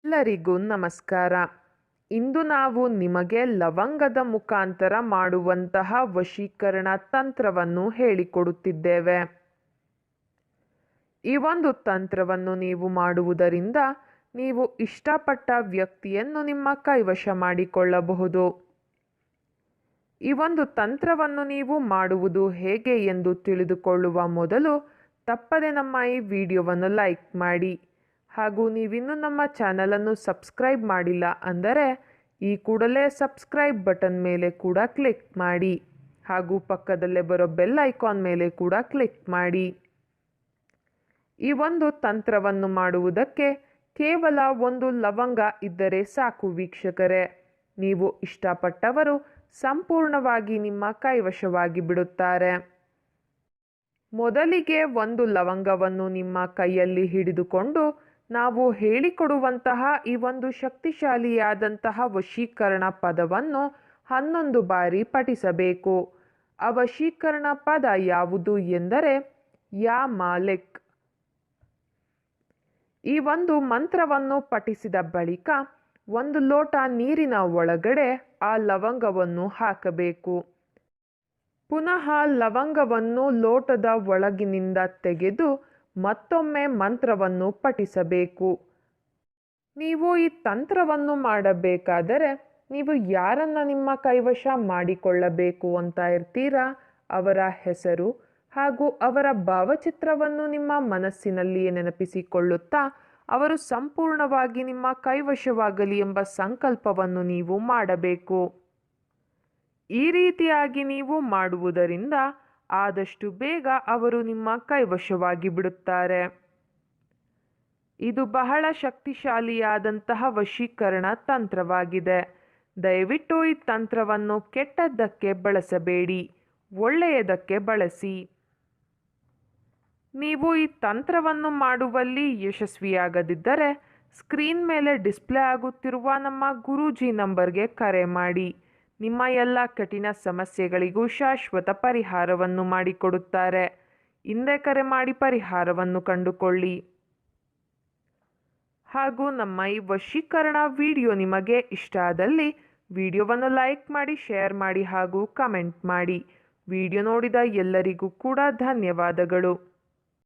ಎಲ್ಲರಿಗೂ ನಮಸ್ಕಾರ. ಇಂದು ನಾವು ನಿಮಗೆ ಲವಂಗದ ಮುಖಾಂತರ ಮಾಡುವಂತಹ ವಶೀಕರಣ ತಂತ್ರವನ್ನು ಹೇಳಿಕೊಡುತ್ತಿದ್ದೇವೆ. ಈ ಒಂದು ತಂತ್ರವನ್ನು ನೀವು ಮಾಡುವುದರಿಂದ ನೀವು ಇಷ್ಟಪಟ್ಟ ವ್ಯಕ್ತಿಯನ್ನು ನಿಮ್ಮ ಕೈವಶ ಮಾಡಿಕೊಳ್ಳಬಹುದು. ಈ ಒಂದು ತಂತ್ರವನ್ನು ನೀವು ಮಾಡುವುದು ಹೇಗೆ ಎಂದು ತಿಳಿದುಕೊಳ್ಳುವ ಮೊದಲು ತಪ್ಪದೆ ನಮ್ಮ ಈ ವಿಡಿಯೋವನ್ನು ಲೈಕ್ ಮಾಡಿ. ಹಾಗೂ ನೀವಿನ್ನೂ ನಮ್ಮ ಚಾನಲನ್ನು ಸಬ್ಸ್ಕ್ರೈಬ್ ಮಾಡಿಲ್ಲ ಅಂದರೆ ಈ ಕೂಡಲೇ ಸಬ್ಸ್ಕ್ರೈಬ್ ಬಟನ್ ಮೇಲೆ ಕೂಡ ಕ್ಲಿಕ್ ಮಾಡಿ. ಹಾಗೂ ಪಕ್ಕದಲ್ಲೇ ಬರೋ ಬೆಲ್ ಐಕಾನ್ ಮೇಲೆ ಕೂಡ ಕ್ಲಿಕ್ ಮಾಡಿ. ಈ ಒಂದು ತಂತ್ರವನ್ನು ಮಾಡುವುದಕ್ಕೆ ಕೇವಲ ಒಂದು ಲವಂಗ ಇದ್ದರೆ ಸಾಕು ವೀಕ್ಷಕರೇ. ನೀವು ಇಷ್ಟಪಟ್ಟವರು ಸಂಪೂರ್ಣವಾಗಿ ನಿಮ್ಮ ಕೈವಶವಾಗಿ ಬಿಡುತ್ತಾರೆ. ಮೊದಲಿಗೆ ಒಂದು ಲವಂಗವನ್ನು ನಿಮ್ಮ ಕೈಯಲ್ಲಿ ಹಿಡಿದುಕೊಂಡು ನಾವು ಹೇಳಿಕೊಡುವಂತಹ ಈ ಒಂದು ಶಕ್ತಿಶಾಲಿಯಾದಂತಹ ವಶೀಕರಣ ಪದವನ್ನು 11 ಬಾರಿ ಪಠಿಸಬೇಕು. ಆ ವಶೀಕರಣ ಪದ ಯಾವುದು ಎಂದರೆ ಯಾ ಮಾಲಿಕ್. ಈ ಒಂದು ಮಂತ್ರವನ್ನು ಪಠಿಸಿದ ಬಳಿಕ 1 ಲೋಟ ನೀರಿನ ಒಳಗಡೆ ಆ ಲವಂಗವನ್ನು ಹಾಕಬೇಕು. ಪುನಃ ಲವಂಗವನ್ನು ಲೋಟದ ಒಳಗಿನಿಂದ ತೆಗೆದು ಮತ್ತೊಮ್ಮೆ ಮಂತ್ರವನ್ನು ಪಠಿಸಬೇಕು. ನೀವು ಈ ತಂತ್ರವನ್ನು ಮಾಡಬೇಕಾದರೆ ನೀವು ಯಾರನ್ನ ನಿಮ್ಮ ಕೈವಶ ಮಾಡಿಕೊಳ್ಳಬೇಕು ಅಂತ ಇರ್ತೀರಾ ಅವರ ಹೆಸರು ಹಾಗೂ ಅವರ ಭಾವಚಿತ್ರವನ್ನು ನಿಮ್ಮ ಮನಸ್ಸಿನಲ್ಲಿಯೇ ನೆನಪಿಸಿಕೊಳ್ಳುತ್ತಾ ಅವರು ಸಂಪೂರ್ಣವಾಗಿ ನಿಮ್ಮ ಕೈವಶವಾಗಲಿ ಎಂಬ ಸಂಕಲ್ಪವನ್ನು ನೀವು ಮಾಡಬೇಕು. ಈ ರೀತಿಯಾಗಿ ನೀವು ಮಾಡುವುದರಿಂದ ಆದಷ್ಟು ಬೇಗ ಅವರು ನಿಮ್ಮ ಕೈವಶವಾಗಿ ಬಿಡುತ್ತಾರೆ. ಇದು ಬಹಳ ಶಕ್ತಿಶಾಲಿಯಾದಂತಹ ವಶೀಕರಣ ತಂತ್ರವಾಗಿದೆ. ದಯವಿಟ್ಟು ಈ ತಂತ್ರವನ್ನು ಕೆಟ್ಟದ್ದಕ್ಕೆ ಬಳಸಬೇಡಿ, ಒಳ್ಳೆಯದಕ್ಕೆ ಬಳಸಿ. ನೀವು ಈ ತಂತ್ರವನ್ನು ಮಾಡುವಲ್ಲಿ ಯಶಸ್ವಿಯಾಗದಿದ್ದರೆ ಸ್ಕ್ರೀನ್ ಮೇಲೆ ಡಿಸ್ಪ್ಲೇ ಆಗುತ್ತಿರುವ ನಮ್ಮ ಗುರೂಜಿ ನಂಬರ್ಗೆ ಕರೆ ಮಾಡಿ. ನಿಮ್ಮ ಎಲ್ಲ ಕಠಿಣ ಸಮಸ್ಯೆಗಳಿಗೂ ಶಾಶ್ವತ ಪರಿಹಾರವನ್ನು ಮಾಡಿಕೊಡುತ್ತಾರೆ. ಹಿಂದೆ ಕರೆ ಮಾಡಿ ಪರಿಹಾರವನ್ನು ಕಂಡುಕೊಳ್ಳಿ. ಹಾಗೂ ನಮ್ಮ ಈ ವಶೀಕರಣ ವಿಡಿಯೋ ನಿಮಗೆ ಇಷ್ಟ ಆದಲ್ಲಿ ವಿಡಿಯೋವನ್ನು ಲೈಕ್ ಮಾಡಿ, ಶೇರ್ ಮಾಡಿ ಹಾಗೂ ಕಮೆಂಟ್ ಮಾಡಿ. ವಿಡಿಯೋ ನೋಡಿದ ಎಲ್ಲರಿಗೂ ಕೂಡ ಧನ್ಯವಾದಗಳು.